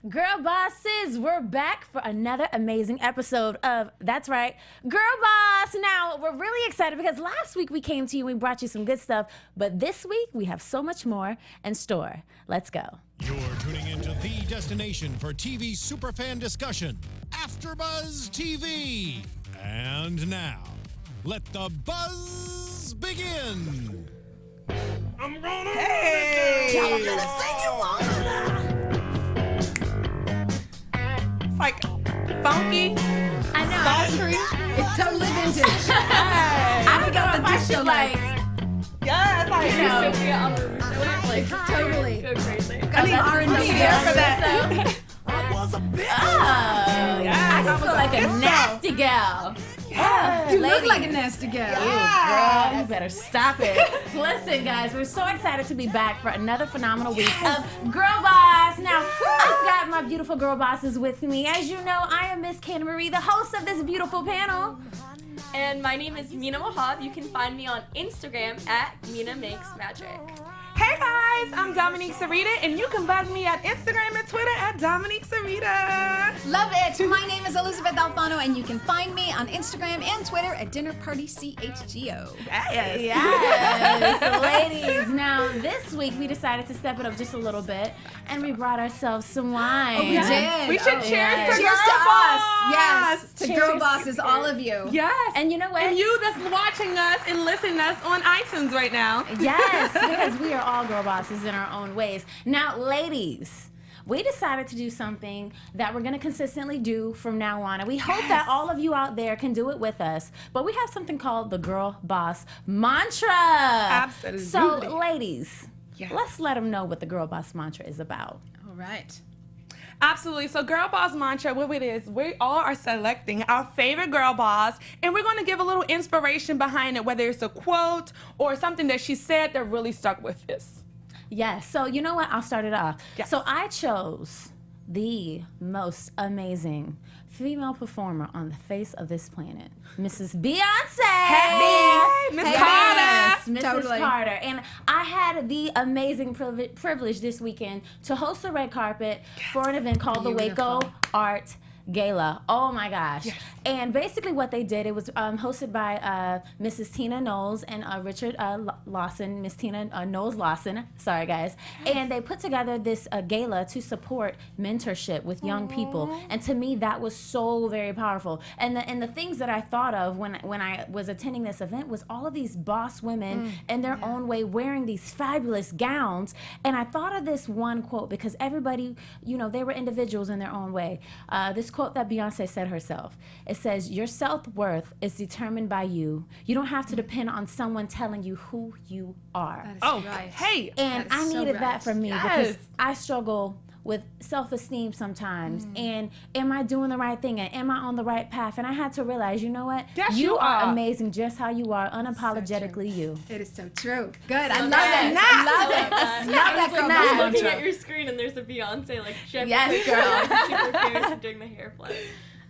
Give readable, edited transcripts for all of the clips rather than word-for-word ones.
Girl bosses, we're back for another amazing episode of, that's right, Girl Boss. Now, we're really excited because last week we came to you, we brought you some good stuff, but this week we have so much more in store. Let's go. You're tuning into the destination for TV superfan discussion, AFTERBUZZ TV. And now, let the buzz begin. I'm gonna Tell them to sing you on. It's like funky. I know. Sultry. It's totally vintage. I don't know if I should like, Yeah, it's like, you know, Sophia Amoruso, like Totally. go crazy. I need R&B here for that. I was a bitch. I just feel like a nasty gal. Yeah, You look like a nasty girl. Girl, you better stop it. Listen, guys, we're so excited to be back for another phenomenal week of Girl Boss. Now, I've got my beautiful girl bosses with me. As you know, I am Miss Candice Marie, the host of this beautiful panel. And my name is Mina Wahab. You can find me on Instagram at Mina Makes Magic. Hey guys, I'm Domonique Cerita, and you can buzz me at Instagram and Twitter at Domonique Cerita. Love it. My name is Elysabeth Alfano, and you can find me on Instagram and Twitter at DinnerPartyCHGO. Yes. Yes, ladies. Now, this week we decided to step it up just a little bit, and we brought ourselves some wine. We did. We should Oh, cheers yeah. to Cheers Girl to Boss. us. Yes. To Cheers. girl bosses, all of you. Yes. And you know what? And you that's watching us and listening to us on iTunes right now. Yes, because we are all girl bosses in our own ways. Now, ladies, we decided to do something that we're going to consistently do from now on. And we hope that all of you out there can do it with us. But we have something called the Girl Boss Mantra. Absolutely. So, ladies, Yes. let's let them know what the Girl Boss Mantra is about. All right. Absolutely. So Girl Boss Mantra, what it is, we all are selecting our favorite girl boss, and we're going to give a little inspiration behind it, whether it's a quote or something that she said that really stuck with us. Yes. So, you know what? I'll start it off. Yes. So, I chose the most amazing female performer on the face of this planet, Mrs. Beyonce. Hey, Miss Carter. Yes, Mrs. Totally. Carter. And I had the amazing privilege this weekend to host a red carpet for an event called the Waco Beautiful. Art Gala. Oh my gosh. And basically what they did, it was hosted by Mrs. Tina Knowles and Richard Lawson, Miss Tina Knowles Lawson, sorry guys. And they put together this gala to support mentorship with young people. And to me, that was so very powerful. And the things that I thought of when I was attending this event was all of these boss women in their own way wearing these fabulous gowns. And I thought of this one quote because everybody, you know, they were individuals in their own way. This quote that Beyonce said herself. It says, "Your self-worth is determined by you. You don't have to depend on someone telling you who you are." That is Oh, right. hey. And That is I so needed right. that for me Yes. because I struggle with self-esteem sometimes. And am I doing the right thing? And am I on the right path? And I had to realize, you know what? Yes, you you are are. amazing just how you are, unapologetically you. It is so true. Good. I love nice. it. I love it. Love that girl I'm boss looking mantra. at your screen and there's a Beyonce like chef Yes, picture girl. on super fierce and doing the hair flip.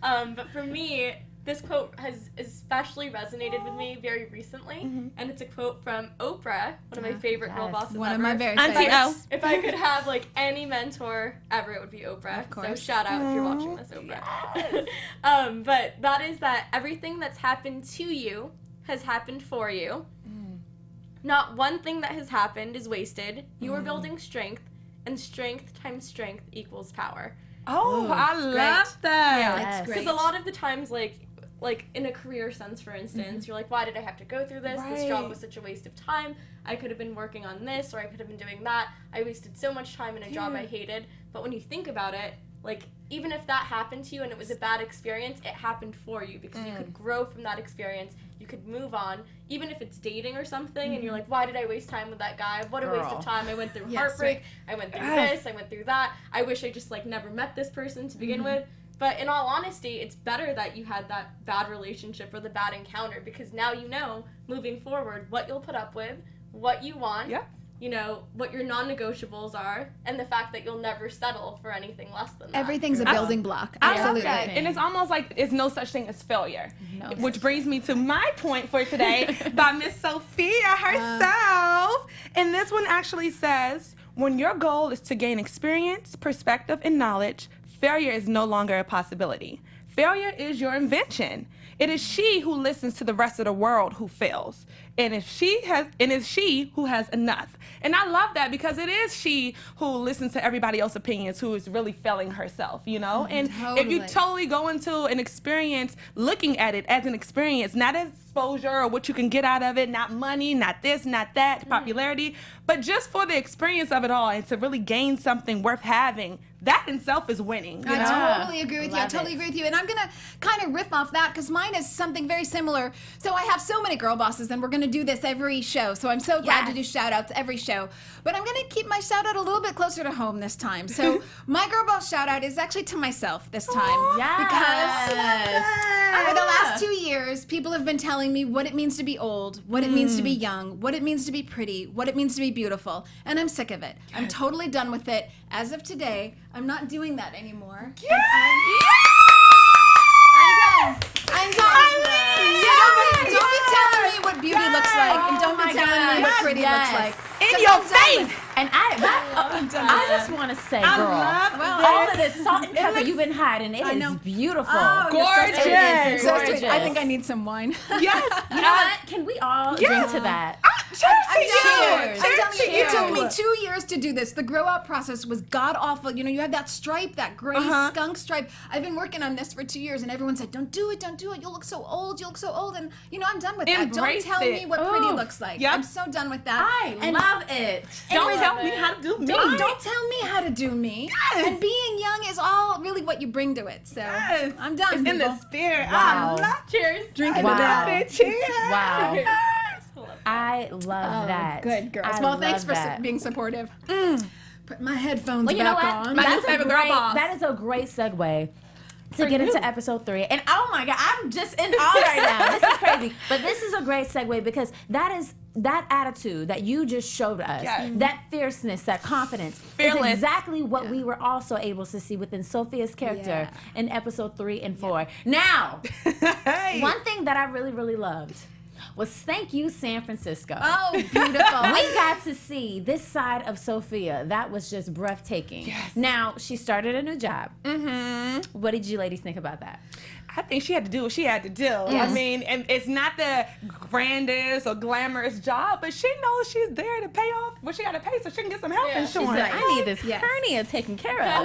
But for me, this quote has especially resonated with me very recently, and it's a quote from Oprah, one of my favorite girl Yes. bosses One of ever. my very Auntie favorites. O. If I could have like any mentor ever, it would be Oprah. Of course. So shout out if you're watching this, Oprah. But that is that everything that's happened to you has happened for you. Not one thing that has happened is wasted. You are building strength, and strength times strength equals power. Oh, I great. love that. Yes. That's great. Because a lot of the times, like in a career sense, for instance, you're like, why did I have to go through this? This job Right. was such a waste of time. I could have been working on this, or I could have been doing that. I wasted so much time in a job I hated. But when you think about it, like, even if that happened to you and it was a bad experience, it happened for you because you could grow from that experience. You could move on, even if it's dating or something, and you're like, why did I waste time with that guy? What a waste Girl. of time. I went through Yes, heartbreak. I went through Yes. this. I went through that. I wish I just, like, never met this person to begin with. But in all honesty, it's better that you had that bad relationship or the bad encounter because now you know, moving forward, what you'll put up with, what you want, Yeah. you know, what your non-negotiables are, and the fact that you'll never settle for anything less than that. Everything's a building block. I love Absolutely. that. And it's almost like it's no such thing as failure. No Which brings me to my point for today by Miss Sophia herself. And this one actually says, when your goal is to gain experience, perspective, and knowledge, failure is no longer a possibility. Failure is your invention. It is she who listens to the rest of the world who fails. And it's she who has enough. And I love that because it is she who listens to everybody else's opinions who is really failing herself, you know? And if you totally go into an experience looking at it as an experience, not as exposure or what you can get out of it, not money, not this, not that, popularity, but just for the experience of it all and to really gain something worth having, that in itself is winning. You know? I totally agree with you. I totally agree with you. And I'm going to kind of riff off that because mine is something very similar. So I have so many girl bosses and we're going to do this every show. So I'm so glad to do shout outs every show. But I'm going to keep my shout out a little bit closer to home this time. So my girl boss shout out is actually to myself this time. Because for the last 2 years, people have been telling me what it means to be old, what it means to be young, what it means to be pretty, what it means to be beautiful. And I'm sick of it. I'm totally done with it. As of today, I'm not doing that anymore. And I'm done. Don't be telling me what beauty looks like, and don't be telling me what pretty looks like. In your face! And I just want to say, girl, all of this salt and pepper you've been hiding, it is beautiful. Oh, gorgeous. It is Gorgeous. I think I need some wine. Yes. You know what? Can we all drink to that? Cheers. I'm telling you, it took me 2 years to do this. The grow out process was god awful. You know, you had that stripe, that gray skunk stripe. I've been working on this for 2 years, and everyone said, "Don't do it, don't do it. You'll look so old. You'll look so old." And you know, I'm done with that. Don't tell me what pretty looks like. I'm so done with that. I love it. Don't tell me how to do me. Don't tell me how to do me. And being young is all really what you bring to it. So I'm done. It's in the spirit. Wow. Cheers. Drinking Wow. to that. Cheers. Wow. I love that. Good girls. I Well, thanks love for that. being supportive. Put my headphones Well, you know back what? on. That is a great segue to get into episode 3. And oh my God, I'm just in awe right now. This is crazy. But this is a great segue because that attitude that you just showed us, that fierceness, that confidence, is exactly what we were also able to see within Sophia's character in episode 3 and 4. Now, one thing that I really, really loved was thank you, San Francisco. Oh, beautiful. We got to see this side of Sophia. That was just breathtaking. Yes. Now, she started a new job. What did you ladies think about that? I think she had to do what she had to do. I mean, and it's not the grandest or glamorous job, but she knows she's there to pay off what she got to pay so she can get some health insurance. She said, I need this hernia taken care of.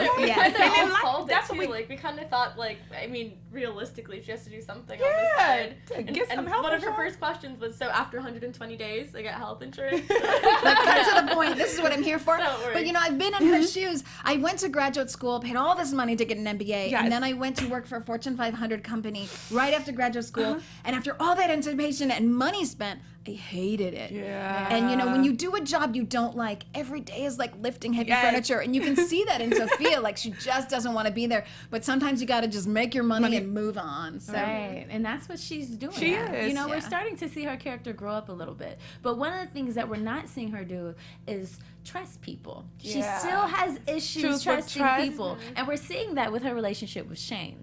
That's what we kind of thought, like, I mean, realistically, she has to do something on the side. To get some and health one of her insurance. first questions was, so after 120 days, I get health insurance? Like, cut to the point. This is what I'm here for. So it works. But you know, I've been in her shoes. I went to graduate school, paid all this money to get an MBA, and then I went to work for a Fortune 500 company right after graduate school. And after all that anticipation and money spent, I hated it. And you know, when you do a job you don't like, every day is like lifting heavy furniture, and you can see that in Sophia. Like, she just doesn't want to be there. But sometimes you got to just make your money and move on. So. Right, and that's what she's doing. She is. You know, we're starting to see her character grow up a little bit. But one of the things that we're not seeing her do is trust people. She still has issues trusting people. And we're seeing that with her relationship with Shane.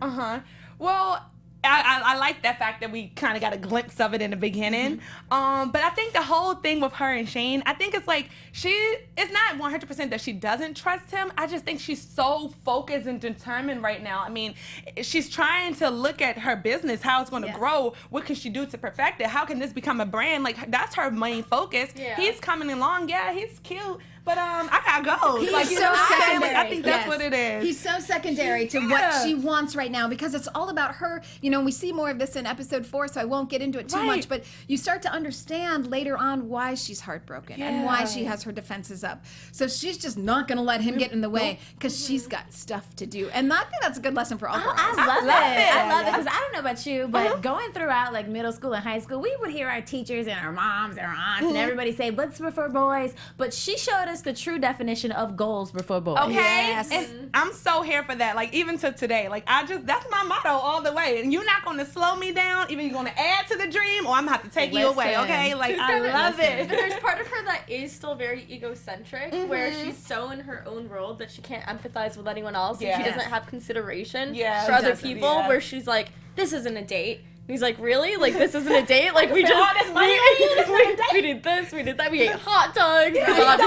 Well, I like that fact that we kind of got a glimpse of it in the beginning. But I think the whole thing with her and Shane, I think it's like it's not 100% that she doesn't trust him. I just think she's so focused and determined right now. I mean, she's trying to look at her business, how it's going to grow. What can she do to perfect it? How can this become a brand? Like, that's her main focus. He's coming along. Yeah, he's cute. But I gotta go. He's Like, you so know what I'm saying? secondary. Like, I think that's what it is. He's so secondary to what she wants right now, because it's all about her. You know, we see more of this in episode 4, so I won't get into it too much, but you start to understand later on why she's heartbroken and why she has her defenses up. So she's just not going to let him get in the way because she's got stuff to do. And I think that's a good lesson for all girls. I love it. I love it because I don't know about you, but going throughout like middle school and high school, we would hear our teachers and our moms and our aunts and everybody say books before boys, but she showed us the true definition of goals before boys. Okay, Yes. and I'm so here for that. Like, even to today, like, that's my motto all the way. And you're not going to slow me down. Either you're going to add to the dream, or I'm gonna have to take you away. Okay, like, I love it. But there's part of her that is still very egocentric, where she's so in her own world that she can't empathize with anyone else, and she doesn't have consideration for other people. Where she's like, this isn't a date. he's like, really? Like, this isn't a date? Like, we just, all this money on you? This isn't a date? we did this, we did that, we ate hot dogs. We hot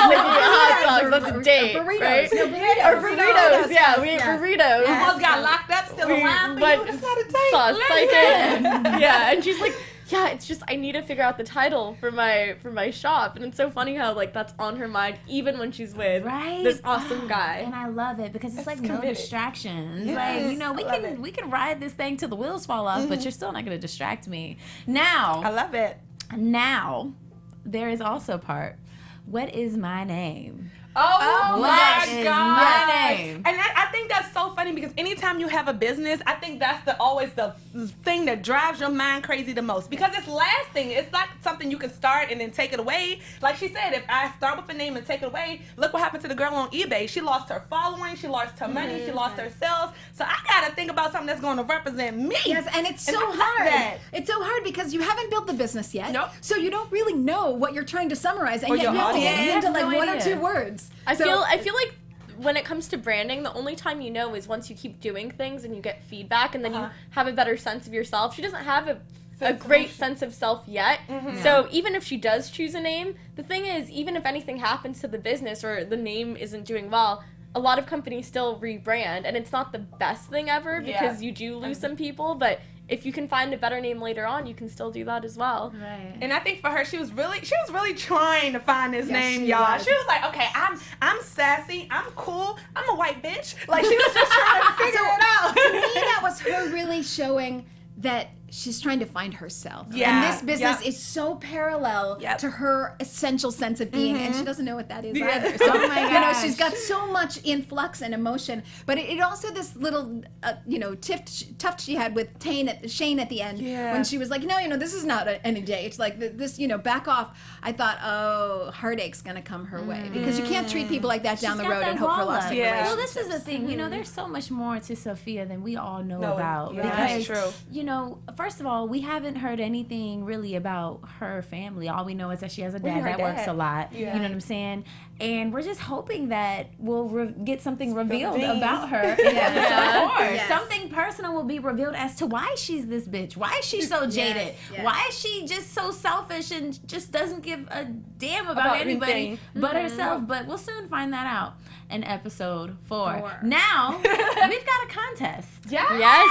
dogs, that's a date, burritos. right? No, burritos. Or burritos, yeah, we ate yes. burritos. Almost got locked up, still alive. But That's not a date. saw psychic. Yeah, and she's like, yeah, it's just I need to figure out the title for my shop, and it's so funny how like that's on her mind even when she's with this awesome guy. And I love it because it's like no committed. distractions. Yes, Like, you know, we can ride this thing till the wheels fall off, but you're still not going to distract me. Now, I love it. now there is also part. What is my name? Oh What my is God. my name? And I think that's so funny because anytime you have a business, I think that's always the thing that drives your mind crazy the most because it's lasting. It's not something you can start and then take it away. Like she said, if I start with a name and take it away, look what happened to the girl on eBay. She lost her following, she lost her money, she lost her sales. So I gotta think about something that's gonna represent me. Yes, and it's so I love hard. that. It's so hard because you haven't built the business yet. Nope. So you don't really know what you're trying to summarize, and Or yet your you have to get audience. into I have like no one or idea. two words. I So- feel like when it comes to branding, the only time you know is once you keep doing things and you get feedback and then you have a better sense of yourself. She doesn't have a great sense of self yet. So even if she does choose a name, the thing is, even if anything happens to the business or the name isn't doing well, a lot of companies still rebrand, and it's not the best thing ever because you do lose some people, but if you can find a better name later on, you can still do that as well. Right. And I think for her, she was really trying to find this name, she y'all. was. She was like, okay, I'm sassy, I'm cool, I'm a white bitch. Like she was just trying to figure it out. To me, that was her really showing that she's trying to find herself. Yeah, And this business yep. is so parallel Yep. to her essential sense of being, and she doesn't know what that is Yeah. either. So, Oh my you know, gosh. she's got so much in flux and emotion, but it also this little, tuft she had with Shane at the end Yeah. when she was like, no, this is not any date. It's like this, back off. I thought, oh, heartache's gonna come her way because you can't treat people like that down the She's got road that and hope for wall lasting up. Yeah. Well, this is the thing. You know, there's so much more to Sophia than we all know about. yeah, Because, that's true. you know, first of all, we haven't heard anything really about her family. All we know is that she has a dad her that works dad. a lot. Yeah. You know what I'm saying? And we're just hoping that we'll get something revealed things. about her. Yeah. Of course. Yes. Something personal will be revealed as to why she's this bitch. Why is she so jaded? yes. Why is she just so selfish and just doesn't give a damn about anybody anything. but herself? But we'll soon find that out in episode 4. Now, we've got a contest. Yes,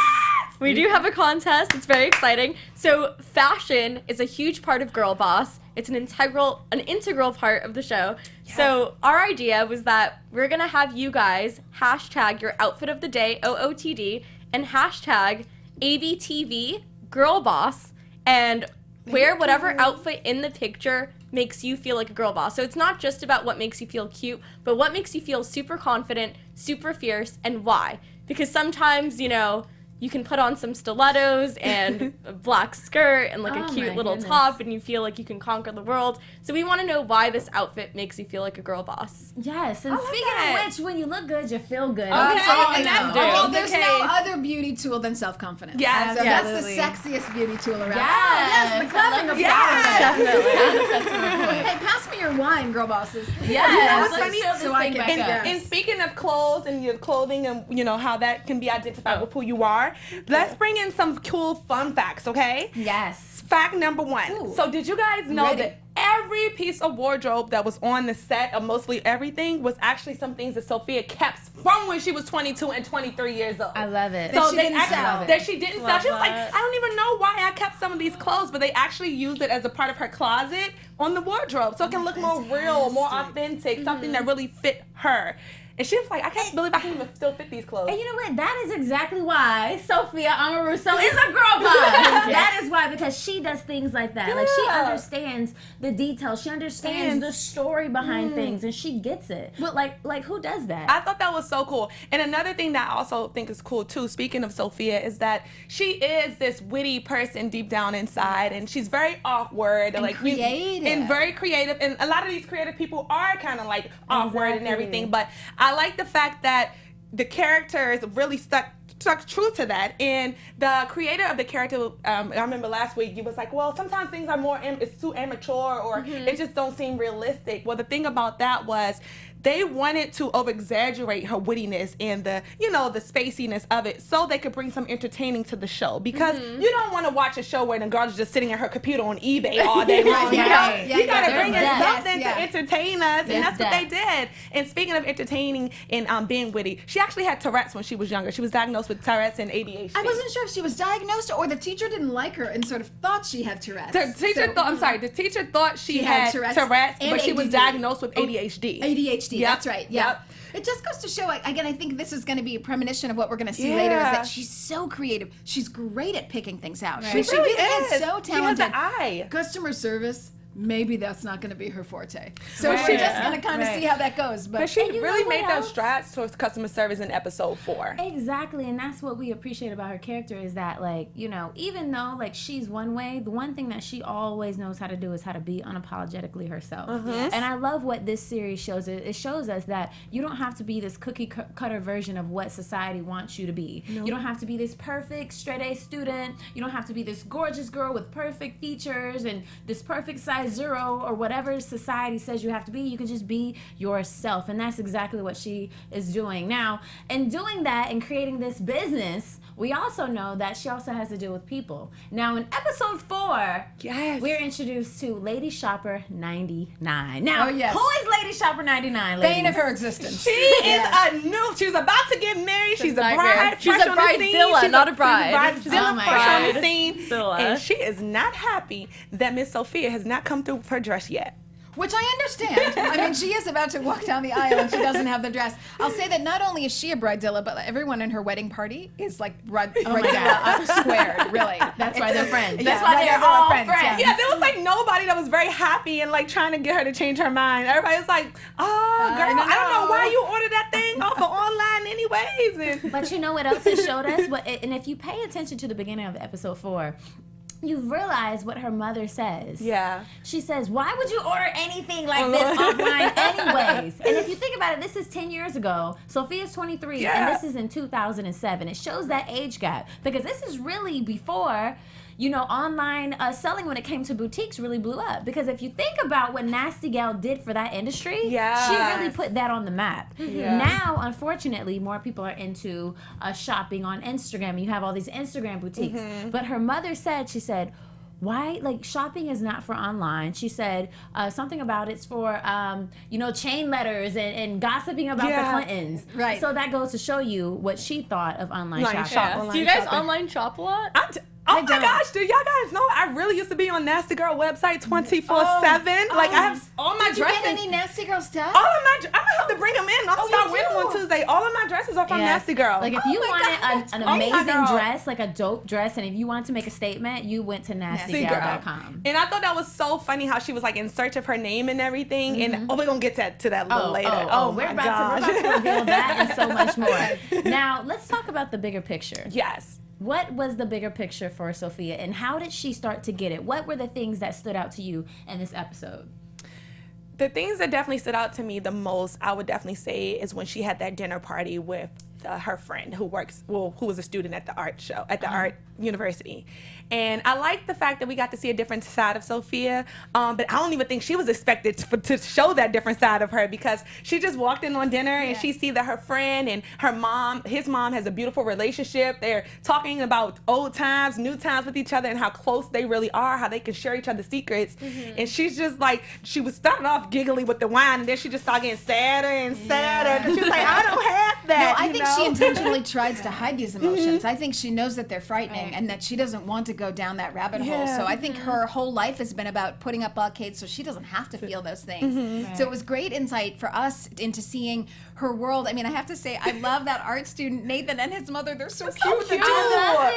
we do have a contest. It's very exciting. So fashion is a huge part of Girl Boss. It's an integral part of the show. So our idea was that we're gonna have you guys hashtag your outfit of the day, OOTD, and hashtag ABTV Girl Boss, and wear whatever outfit in the picture makes you feel like a girl boss. So it's not just about what makes you feel cute, but what makes you feel super confident, super fierce, and why. Because sometimes, you can put on some stilettos and a black skirt and like Oh a cute my little goodness. top and you feel like you can conquer the world. So we want to know why this outfit makes you feel like a girl boss. Yes, and like speaking that. of which, when you look good, you feel good. Okay, That's all I and that's know. all Well, there's the no case. other beauty tool than self-confidence. Yes, So that's the absolutely. sexiest beauty tool around. Yes, the clapping of Definitely. Hey, pass me your wine, girl bosses. Yes, what's let's funny? fill this So I thing can- back up. And speaking of clothes and your clothing and how that can be identified with who you are, let's bring in some cool fun facts, okay? Yes. Fact number 1. Ooh. So did you guys know Ready. that every piece of wardrobe that was on the set of mostly everything was actually some things that Sophia kept from when she was 22 and 23 years old? I love it. That So she they didn't actually, sell. that she didn't sell. She was like, that. I don't even know why I kept some of these clothes, but they actually used it as a part of her closet on the wardrobe, so it can look more real, more authentic, something that really fit her. And she was like, I can't believe I can even still fit these clothes. And you know what? That is exactly why Sophia Amoruso is a girl boss. That is why, because she does things like that. Like she Yeah. understands the details. She understands the story behind things, and she gets it. But like who does that? I thought that was so cool. And another thing that I also think is cool too, speaking of Sophia, is that she is this witty person deep down inside, and she's very awkward, And creative. and very creative. And a lot of these creative people are kind of like awkward and Exactly. everything. But I like the fact that the characters really stuck true to that. And the creator of the character, I remember last week, you was like, well, sometimes things are it's too immature or it just don't seem realistic. Well, the thing about that was they wanted to over-exaggerate her wittiness and the, you know, the spaciness of it so they could bring some entertaining to the show. Because you don't want to watch a show where the girl is just sitting at her computer on eBay all day long. You got to bring in something to entertain us, and that's what they did. And speaking of entertaining and being witty, she actually had Tourette's when she was younger. She was diagnosed with Tourette's and ADHD. I wasn't sure if she was diagnosed or the teacher didn't like her and sort of thought she had Tourette's. The teacher thought she had Tourette's, but she was diagnosed with ADHD. ADHD, that's right. Yep. It just goes to show, again, I think this is going to be a premonition of what we're going to see later, is that she's so creative. She's great at picking things out. Right. She really is so talented. She has an eye. Customer service, maybe that's not going to be her forte. So we're just going to kind of see how that goes. But she really made those strides towards customer service in episode 4. Exactly, and that's what we appreciate about her character, is that, like, you know, even though, like, she's one way, the one thing that she always knows how to do is how to be unapologetically herself. And I love what this series shows. It shows us that you don't have to be this cookie cutter version of what society wants you to be. You don't have to be this perfect straight A student. You don't have to be this gorgeous girl with perfect features and this perfect size 0 or whatever society says you have to be. You can just be yourself, and that's exactly what she is doing. Now, in doing that and creating this business, we also know that she also has to deal with people. Now, in episode 4, we're introduced to Ladyshopper 99. Now, who is Ladyshopper 99, ladies? Bane of her existence. She is she was about to get married. She's a bride. She's a bridezilla, not a bride. She's a bridezilla, fresh on the scene. And she is not happy that Miss Sophia has not come through with her dress yet. Which I understand. I mean, she is about to walk down the aisle and she doesn't have the dress. I'll say that not only is she a bridezilla, but everyone in her wedding party is like bridezilla squared, really. That's why they're friends. That's why they're all friends. Yeah, there was like nobody that was very happy and like trying to get her to change her mind. Everybody was like, oh, girl, I don't know why you ordered that thing off of online anyways. But you know what else it showed us? And if you pay attention to the beginning of episode 4, you realize what her mother says. Yeah. She says, why would you order anything like this offline anyways? And if you think about it, this is 10 years ago. Sophia's 23, and this is in 2007. It shows that age gap, because this is really before, you know, online selling when it came to boutiques really blew up. Because if you think about what Nasty Gal did for that industry, she really put that on the map. Now, unfortunately, more people are into shopping on Instagram. You have all these Instagram boutiques. But her mother said, she said, why, like, shopping is not for online. She said something about it's for, you know, chain letters and gossiping about the Clintons. Right. So that goes to show you what she thought of online shopping. Do you guys online shop a lot? Oh my gosh, do y'all guys know I really used to be on Nasty Girl website 24/7? Like, I have all my dresses. Did you get any Nasty Girl stuff? All of my, I'm gonna have to bring them in. I'll start wearing them on Tuesday. All of my dresses are from Nasty Girl. Like, if you wanted an amazing dress, like a dope dress, and if you wanted to make a statement, you went to nastygirl.com. And I thought that was so funny how she was like in search of her name and everything. And we're gonna get to that a little later. We're about to reveal that and so much more. Now, let's talk about the bigger picture. Yes. What was the bigger picture for Sophia, and how did she start to get it? What were the things that stood out to you in this episode? The things that definitely stood out to me the most, I would definitely say, is when she had that dinner party with her friend who was a student at the art show, at the art university. And I like the fact that we got to see a different side of Sophia, but I don't even think she was expected to show that different side of her, because she just walked in on dinner and she see that her friend and her mom, his mom, has a beautiful relationship. They're talking about old times, new times with each other, and how close they really are, how they can share each other's secrets. And she's just like, she was starting off giggly with the wine, and then she just started getting sadder and sadder. She was like, I don't have that. No, I think she intentionally tries to hide these emotions. I think she knows that they're frightening and that she doesn't want to go down that rabbit hole. So I think her whole life has been about putting up blockades so she doesn't have to feel those things. So it was great insight for us into seeing her world. I mean, I have to say, I love that art student, Nathan, and his mother. They're so cute. Come in. Oh,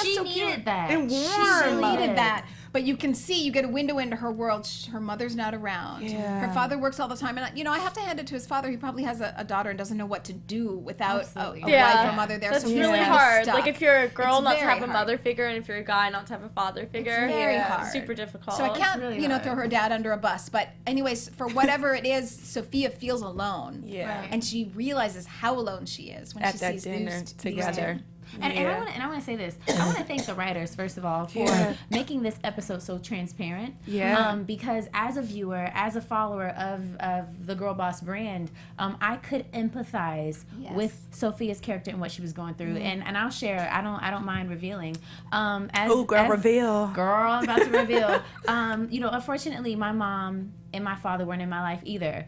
she needed that. And warm. She needed that. But you can see, you get a window into her world. Her mother's not around. Her father works all the time. And, you know, I have to hand it to his father. He probably has a daughter and doesn't know what to do without a wife or mother there. That's so really hard. Like, if you're a girl, not to have a hard. mother figure, and if you're a guy, not to have a father figure. It's very hard. Super difficult. So I can't, you know, throw her dad under a bus. But anyways, for whatever it is, Sophia feels alone. And she realizes how alone she is when at she that sees dinner these together. And I want to say this. I want to thank the writers first of all for making this episode so transparent. Yeah. Because as a viewer, as a follower of the Girl Boss brand, I could empathize with Sophia's character and what she was going through. And I'll share. I don't mind revealing. Reveal. Girl, I'm about to reveal. Unfortunately, my mom and my father weren't in my life either,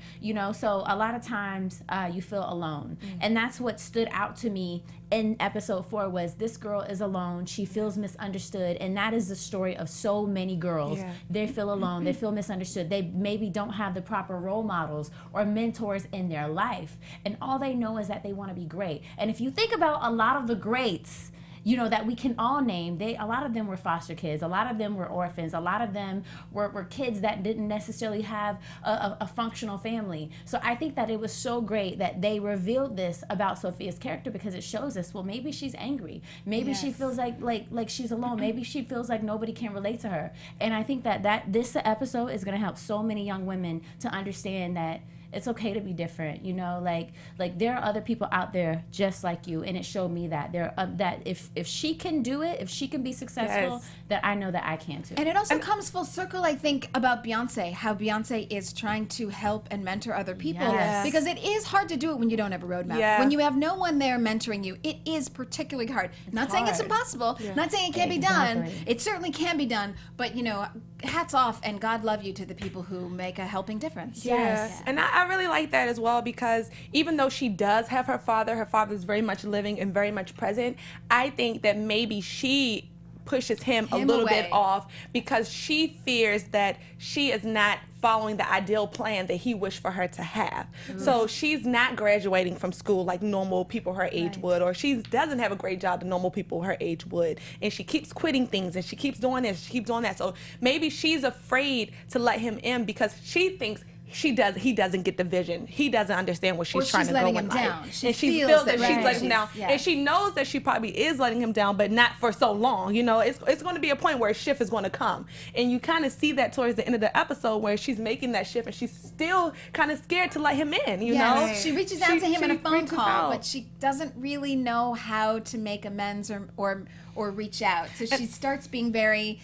so a lot of times you feel alone. And that's what stood out to me in episode 4 was this girl is alone, she feels misunderstood, and that is the story of so many girls. They feel alone, they feel misunderstood, they maybe don't have the proper role models or mentors in their life, and all they know is that they want to be great. And if you think about a lot of the greats that we can all name, a lot of them were foster kids, a lot of them were orphans, a lot of them were kids that didn't necessarily have a functional family. So I think that it was so great that they revealed this about Sophia's character, because it shows us, well, maybe she's angry, maybe she feels like she's alone, maybe she feels like nobody can relate to her. And I think that this episode is going to help so many young women to understand that it's okay to be different, like there are other people out there just like you. And it showed me that that if she can do it, if she can be successful, that I know that I can too. And it also comes full circle, I think, about Beyonce, how Beyonce is trying to help and mentor other people. Because it is hard to do it when you don't have a roadmap. When you have no one there mentoring you, it is particularly hard. Not saying it's impossible, not saying it can't be done. It certainly can be done, but hats off and God love you to the people who make a helping difference. And I really like that as well, because even though she does have her father's very much living and very much present, I think that maybe she pushes him a little bit off because she fears that she is not following the ideal plan that he wished for her to have. So she's not graduating from school like normal people her age would, or she doesn't have a great job that normal people her age would, and she keeps quitting things and she keeps doing this, she keeps doing that. So maybe she's afraid to let him in because she thinks he doesn't get the vision. He doesn't understand what she's trying to go in life. She and she feels that she's letting him down. And she knows that she probably is letting him down, but not for so long. It's going to be a point where a shift is going to come. And you kind of see that towards the end of the episode where she's making that shift and she's still kind of scared to let him in, you know? She reaches out to him in a phone call, but she doesn't really know how to make amends or reach out. So she starts being very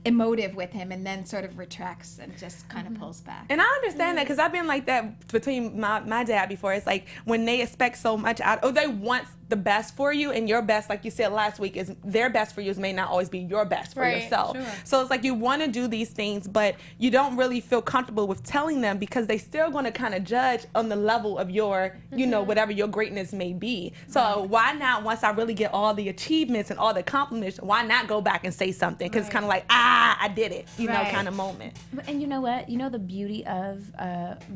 emotive with him and then sort of retracts and just kind of pulls back. And I understand that because I've been like that between my dad before. It's like when they expect so much out, or they want the best for you, and your best, like you said last week, is their best for you may not always be your best for yourself. So it's like you want to do these things, but you don't really feel comfortable with telling them because they still going to kind of judge on the level of your, whatever your greatness may be. So why not, once I really get all the achievements and all the accomplishments, why not go back and say something? Because it's kind of like, I did it, know, kind of moment. And you know what? The beauty of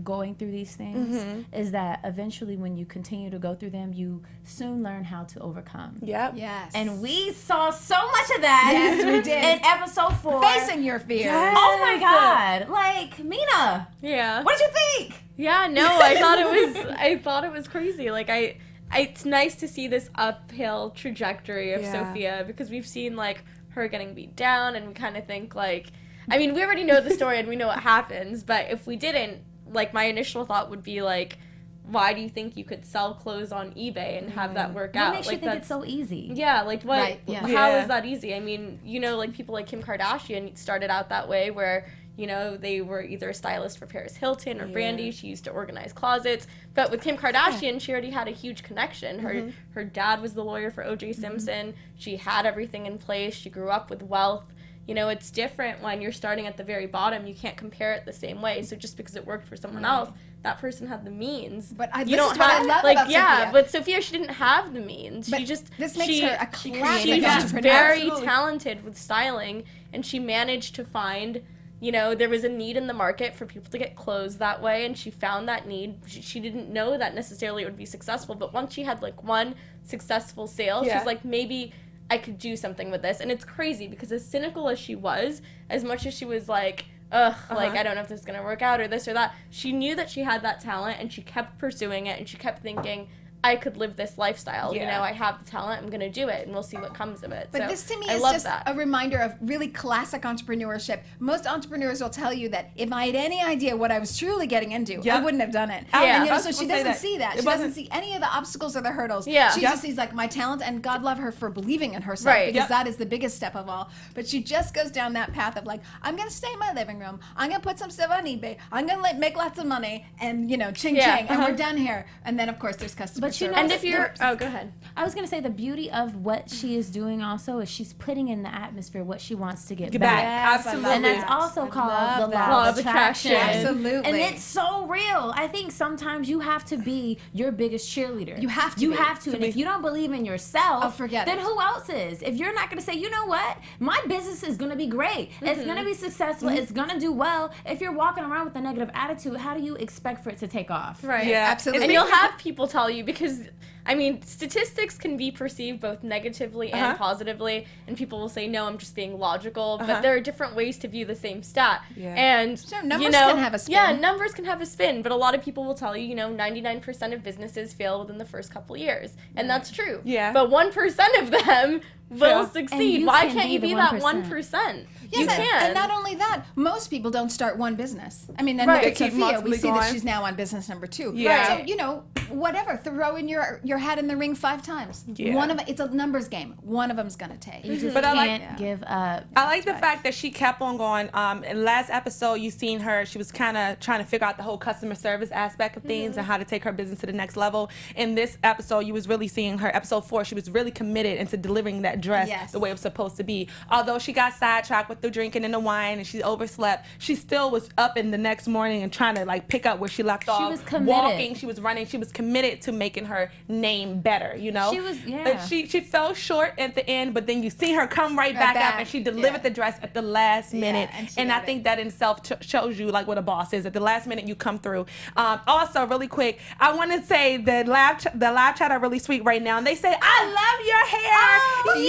going through these things is that eventually when you continue to go through them, you soon learn how to overcome. Yes. And we saw so much of that. Yes, we did. In episode 4. Facing your fears. Yes. Oh my God. Like, Mina. Yeah. What did you think? Yeah, no, I thought it was crazy. Like, it's nice to see this uphill trajectory of Sophia, because we've seen, like, her getting beat down, and we kind of think, like, I mean, we already know the story and we know what happens, but if we didn't, like, my initial thought would be, like, why do you think you could sell clothes on eBay and have that work out? What makes you think it's so easy? Yeah, like, what? How is that easy? I mean, like, people like Kim Kardashian started out that way, where, they were either a stylist for Paris Hilton or Brandy. She used to organize closets. But with Kim Kardashian, she already had a huge connection. Her dad was the lawyer for O.J. Simpson. She had everything in place. She grew up with wealth. It's different when you're starting at the very bottom. You can't compare it the same way. So just because it worked for someone else, that person had the means. But this is what I love about Sophia. But Sophia, she didn't have the means. But this makes her a classic She's entrepreneur. very talented with styling, and she managed to find, there was a need in the market for people to get clothes that way, and she found that need. She didn't know that necessarily it would be successful, but once she had, like, one successful sale, she's like, maybe I could do something with this. And it's crazy because as cynical as she was, as much as she was like, like, I don't know if this is going to work out or this or that, she knew that she had that talent, and she kept pursuing it, and she kept thinking, I could live this lifestyle. Yeah. You know, I have the talent. I'm gonna do it, and we'll see what comes of it. But so this to me I is love just that. a reminder of really classic entrepreneurship. Most entrepreneurs will tell you that if I had any idea what I was truly getting into, I Yep. wouldn't have done it. Yeah. And, you know, I so was she gonna say doesn't that. see that. It She doesn't wasn't- see any of the obstacles or the hurdles. Yeah. She Yep. just sees like my talent, and God love her for believing in herself, Right. because Yep. that is the biggest step of all. But she just goes down that path of like, I'm gonna stay in my living room. I'm gonna put some stuff on eBay. I'm gonna make lots of money, and you know, ching Yeah. ching, and we're done here. And then of course there's customer But you know, service. And if you're, oh, go ahead. I was gonna say the beauty of what she is doing also is she's putting in the atmosphere what she wants to get Get back. back. Yes, I love Absolutely. And that's that. also I called love the that. law of attraction. Absolutely. And it's so real. I think sometimes you have to be your biggest cheerleader. You have to You be. have to. And if you don't believe in yourself, Oh, forget then it. who else is? If you're not going to say, you know what? My business is going to be great. It's going to be successful. It's going to do well. If you're walking around with a negative attitude, how do you expect for it to take off? Right. Yeah. Absolutely. And you'll have people tell you, because I mean, statistics can be perceived both negatively and positively, and people will say, no, I'm just being logical, but there are different ways to view the same stat. Yeah. And, Sure, numbers you know, can have a spin. Yeah, numbers can have a spin, but a lot of people will tell you, you know, 99% of businesses fail within the first couple years, and that's true. Yeah. But 1% of them will Fail. succeed. you Why can can't be you the be that 1%? 1%? Yes, You can. and not only that, most people don't start one business. I mean, and Right. look at They keep Sophia, we multiply see that going. she's now on business number 2. Yeah. So, you know, whatever, throw in your hat in the ring 5 times. Yeah. One of it's a numbers game. One of them's gonna take. You just But I can't like- give up. I like the fact that she kept on going. In last episode, you seen her. She was kind of trying to figure out the whole customer service aspect of things and how to take her business to the next level. In this episode, you was really seeing her. Episode 4, she was really committed into delivering that dress Yes. the way it was supposed to be. Although she got sidetracked with the drinking and the wine and she overslept, she still was up in the next morning and trying to like pick up where she left off. was committed. Walking, she was running. She was committed to making her name better. You know. She was- yeah. But she fell short at the end, but then you see her come right back back. up and she delivered Yeah. the dress at the last minute. and she And I got it. think that in itself shows you like what a boss is. At the last minute, you come through. Also, really quick, I want to say the live chat are really sweet right now, and they say, "I love your hair." Oh,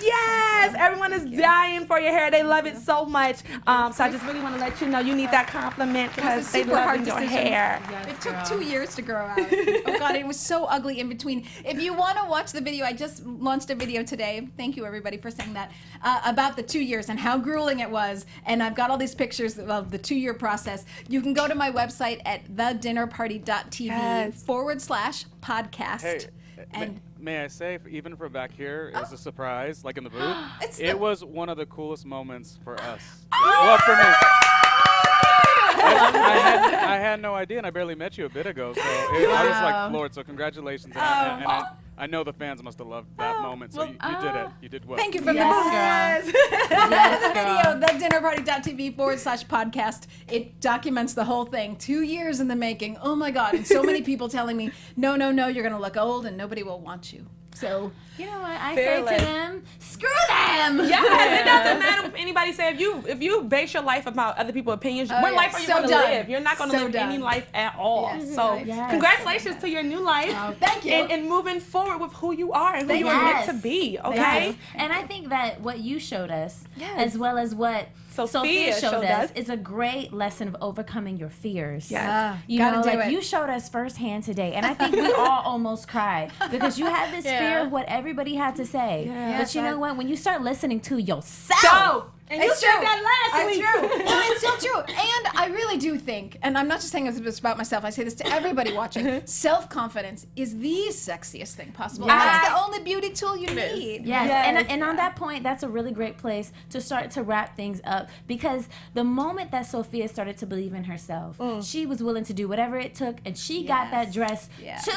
Yes. Everyone is dying for your hair. They love it so much. So I just really want to let you know you need that compliment because they super love hard your decision. hair. It took 2 years to grow out. Oh God, it was so ugly in between. If you want to watch the video, I just launched a video today. Thank you everybody for saying that about the 2 years and how grueling it was. And I've got all these pictures of the 2-year process. You can go to my website at thedinnerparty.tv Yes. /podcast. Hey, and may I say, even from back here, it was a surprise, like in the booth. It's It the- was one of the coolest moments for us. Well, for me. I had no idea, and I barely met you a bit ago, so I was like floored. So congratulations, and I know the fans must have loved that moment. So you did it. You did well. Thank you from Yes, the video, thedinnerparty.tv /podcast. It documents the whole thing. 2 years in the making. Oh my God. And so many people telling me, no, you're going to look old and nobody will want you. So, You know what I Fearless. say to them? Screw them! Yes, it doesn't matter if anybody say if you base your life about other people's opinions, what yeah. life are you So going to done. live? You're not going to So live any done. life at all. Yes. So Yes. congratulations to your new life. Oh, thank you. And moving forward with who you are and who Thank you are meant you. to be. Okay. Yes. And I think that what you showed us, as well as what Sophia showed showed us, us. is a great lesson of overcoming your fears. Yes. You Gotta know, do like it. you showed us firsthand today, and I think we all almost cried because you had this Yeah. fear of what everybody had to say. Yeah. But you know what? When you start listening to yourself, So, and you It's said true. that last It's week. true. No, it's so true. And I really do think, and I'm not just saying this about myself, I say this to everybody watching, self-confidence is the sexiest thing possible. And Yes. that's the only beauty tool you need. Yes, Yes. and on that point, that's a really great place to start to wrap things up because the moment that Sophia started to believe in herself, she was willing to do whatever it took, and she got that dress Yes. to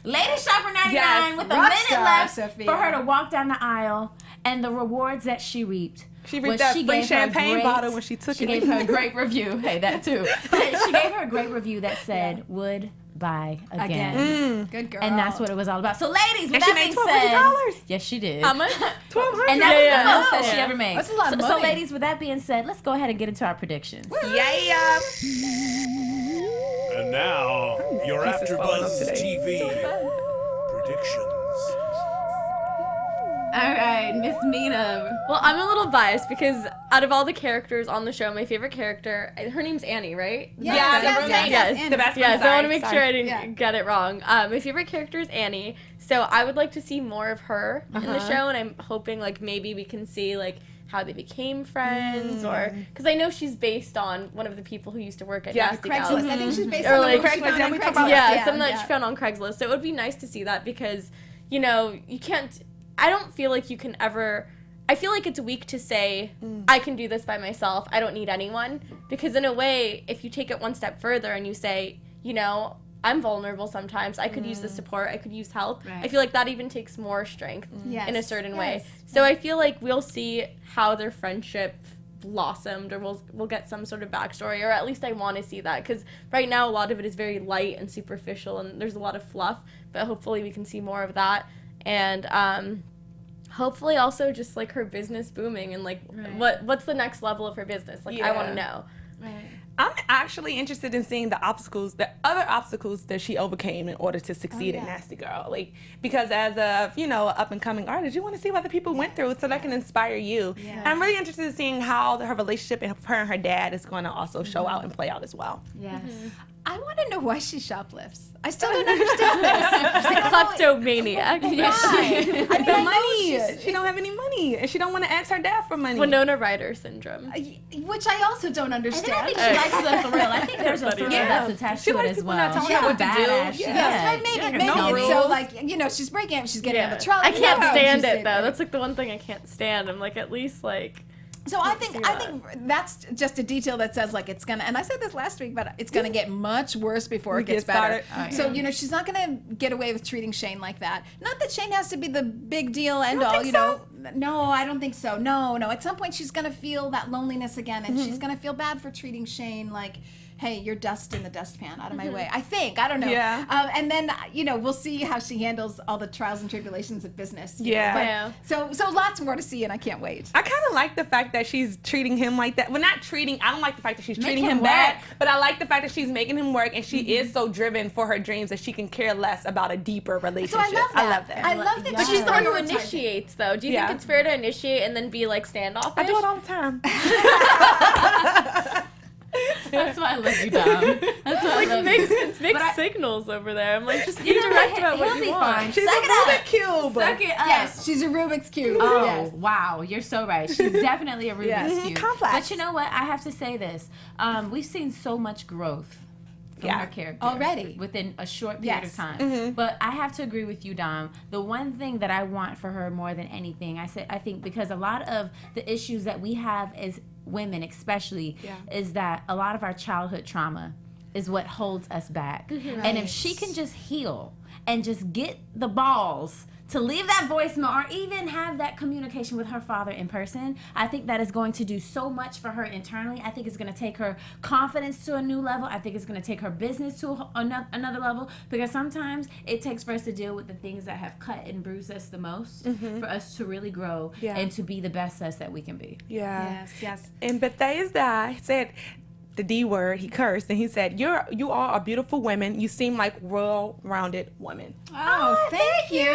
Ladyshopper 99 Yes. with a Rock minute star, left Sophia. for her to walk down the aisle, and the rewards that she reaped. She reaped was that she free gave her a champagne great- bottle when she took She it. gave her a great review. Hey, that too. But she gave her a great review that said, "Would buy again." Good girl. And that's what it was all about. So, ladies, with And she that made being said, $1,200. yes, she did. How much? $1,200. And that was Yeah. the most that she Yeah. ever made. That's a lot of So, money. ladies, with that being said, let's go ahead and get into our predictions. Yeah. And now, your This is falling off AfterBuzz today. TV predictions. All right, Miss Mina. Well, I'm a little biased because out of all the characters on the show, my favorite character, her name's Annie, right? Yes, the best one. Yes, I want to make sure I didn't get it wrong. My favorite character is Annie, so I would like to see more of her in the show, and I'm hoping like maybe we can see like how they became friends, or because I know she's based on one of the people who used to work at Nasty Gal. Craigslist. I think she's based Or on like the Craigslist. something that she found on Craigslist. So it would be nice to see that because, you know, you can't. I don't feel like you can ever. I feel like it's weak to say I can do this by myself. I don't need anyone, because in a way, if you take it one step further and you say, you know, I'm vulnerable sometimes. I could use the support. I could use help. Right. I feel like that even takes more strength in a certain way. Yes. So I feel like we'll see how their friendship blossomed, or we'll get some sort of backstory, or at least I want to see that, because right now a lot of it is very light and superficial, and there's a lot of fluff. But hopefully we can see more of that, and hopefully also just like her business booming, and like what's the next level of her business. Like I want to know. Right. I'm actually interested in seeing the other obstacles that she overcame in order to succeed at Nasty Girl. Like, because as a, you know, up and coming artist, you want to see what the people went through so that can inspire you. Yeah. And I'm really interested in seeing how her relationship and her and her dad is going to also show out and play out as well. Yes. I want to know why she shoplifts. I still don't understand this. She's a kleptomaniac. Why? I mean, Money. She don't have any money, and she don't want to ask her dad for money. Winona Ryder syndrome. Which I also don't And then I understand. think she likes the thrill. I think there's a thrill that's attached She to it likes as people well. not telling She's her a what to do. badass. Yes, maybe no it's so rules. like, you know, she's breaking it, she's getting out of the trouble. I can't stand She's it though. saving That's like the one thing I can't stand. I'm like, at least like. So I think that's just a detail that says like it's gonna, and I said this last week, but it's gonna get much worse before it gets better. So you know, she's not gonna get away with treating Shane like that. Not that Shane has to be the big deal end all, you know. No, I don't think so. No. At some point, she's gonna feel that loneliness again, and she's gonna feel bad for treating Shane like, hey, you're dust in the dustpan, out of my way. I think. I don't know. Yeah. And then, you know, we'll see how she handles all the trials and tribulations of business. you Yeah. know. Yeah. So lots more to see, and I can't wait. I kind of like the fact that she's treating him like that. Well, not treating. I don't like the fact that she's treating him him bad, work. but I like the fact that she's making him work, and she is so driven for her dreams that she can care less about a deeper relationship. So I love that. I love that. But she's the one who prioritizing. initiates, though. Do you Yeah. think it's fair to initiate and then be like standoffish? I do it all the time. That's why I love you, Dom. That's why I love you. It's mixed signals over there. I'm like, just be You know direct what? about what He'll you be want. fine. She's Suck a it up. Rubik's Cube. Suck it up. Yes, she's a Rubik's Cube. Oh, Yes. wow. You're so right. She's definitely a Rubik's Yes. Cube. Complex. But you know what? I have to say this. We've seen so much growth from her character. Already. Within a short period of time. But I have to agree with you, Dom. The one thing that I want for her more than anything, I think because a lot of the issues that we have as women especially is that a lot of our childhood trauma is what holds us back. And if she can just heal and just get the balls to leave that voicemail or even have that communication with her father in person, I think that is going to do so much for her internally. I think it's going to take her confidence to a new level. I think it's going to take her business to another level, because sometimes it takes for us to deal with the things that have cut and bruised us the most for us to really grow and to be the best us that we can be. Yeah. Yes. And Bethesda said the D word. He cursed, and he said, "You all are beautiful women. You seem like well-rounded women." Oh, thank you.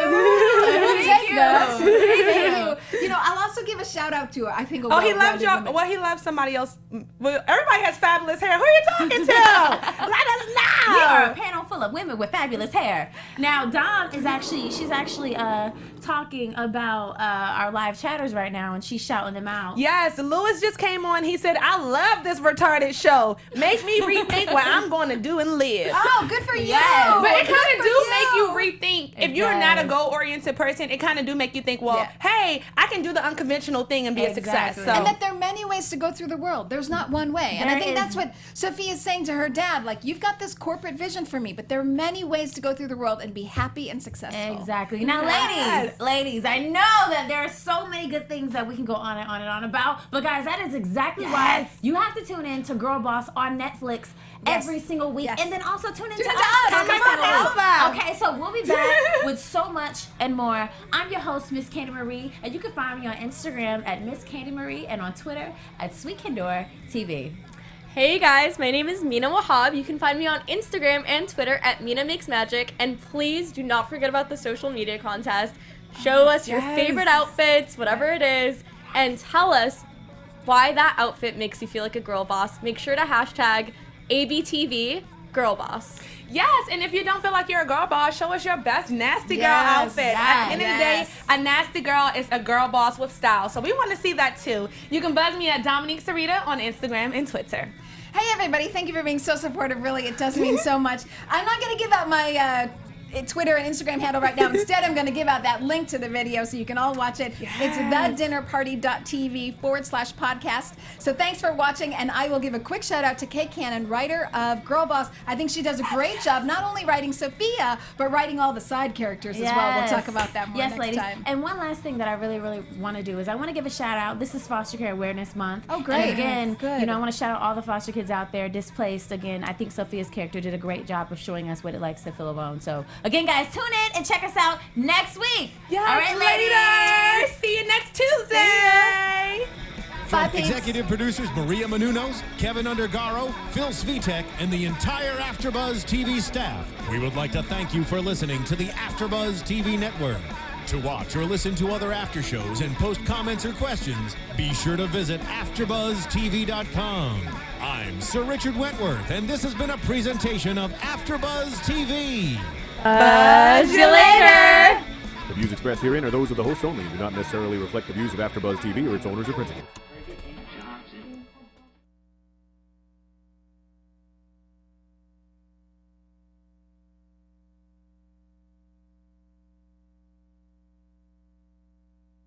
Thank you. You know, I'll also give a shout out to her. I think. Oh, he loves y'all. Well, he loves somebody else. Well, everybody has fabulous hair. Who are you talking to? Let us know. We are a panel full of women with fabulous hair. Now, Dom is she's actually talking about our live chatters right now, and she's shouting them out. Yes, Lewis just came on. He said, "I love this retarded show. Make me rethink what I'm going to do and live." Oh, good for you. Yes. But it Good kind of for do you. make you rethink. If It you're not a does. goal-oriented person, it kind of do make you think, well, hey, I can do the unconventional thing and be a success. Exactly. So. And that there are many ways to go through the world. There's not one way. And I There think is. that's what Sophia is saying to her dad. Like, you've got this corporate vision for me, but there are many ways to go through the world and be happy and successful. Exactly. Now, Yes. ladies, I know that there are so many good things that we can go on and on and on about, but guys, that is exactly why you have to tune in to Girl Boss on Netflix every single week, Yes. and then also tune in to Tune in us. to us. every Come on, single week. Alpha. Okay, so we'll be back with so much and more. I'm your host, Miss Candy Marie, and you can find me on Instagram at Miss Candy Marie and on Twitter at Sweet Candor TV. Hey guys, my name is Mina Wahab. You can find me on Instagram and Twitter at Mina Makes Magic. And please do not forget about the social media contest. Show us your favorite outfits, whatever it is, and tell us why that outfit makes you feel like a girl boss. Make sure to hashtag ABTV Girlboss. Yes, and if you don't feel like you're a girl boss, show us your best nasty girl outfit. At the end of the day, a nasty girl is a girl boss with style. So we want to see that too. You can buzz me at Domonique Cerita on Instagram and Twitter. Hey everybody, thank you for being so supportive. Really, it does mean so much. I'm not going to give out my Twitter and Instagram handle right now. Instead, I'm going to give out that link to the video so you can all watch it. It's thedinnerparty.tv/podcast. So thanks for watching, and I will give a quick shout out to Kate Cannon, writer of Girlboss. I think she does a great job, not only writing Sophia, but writing all the side characters as well. We'll talk about that more next time. And one last thing that I really, really want to do is I want to give a shout out. This is Foster Care Awareness Month. Oh, great. And again, Good. you know, I want to shout out all the foster kids out there displaced. Again, I think Sophia's character did a great job of showing us what it likes to feel alone. So again, guys, tune in and check us out next week. Yes, all right, ladies. See you next Tuesday. From executive producers Maria Menounos, Kevin Undergaro, Phil Svitek, and the entire AfterBuzz TV staff, we would like to thank you for listening to the AfterBuzz TV network. To watch or listen to other after shows and post comments or questions, be sure to visit AfterBuzzTV.com. I'm Sir Richard Wentworth, and this has been a presentation of AfterBuzz TV. Buzz you later! The views expressed herein are those of the hosts only and do not necessarily reflect the views of AfterBuzz TV or its owners or principals.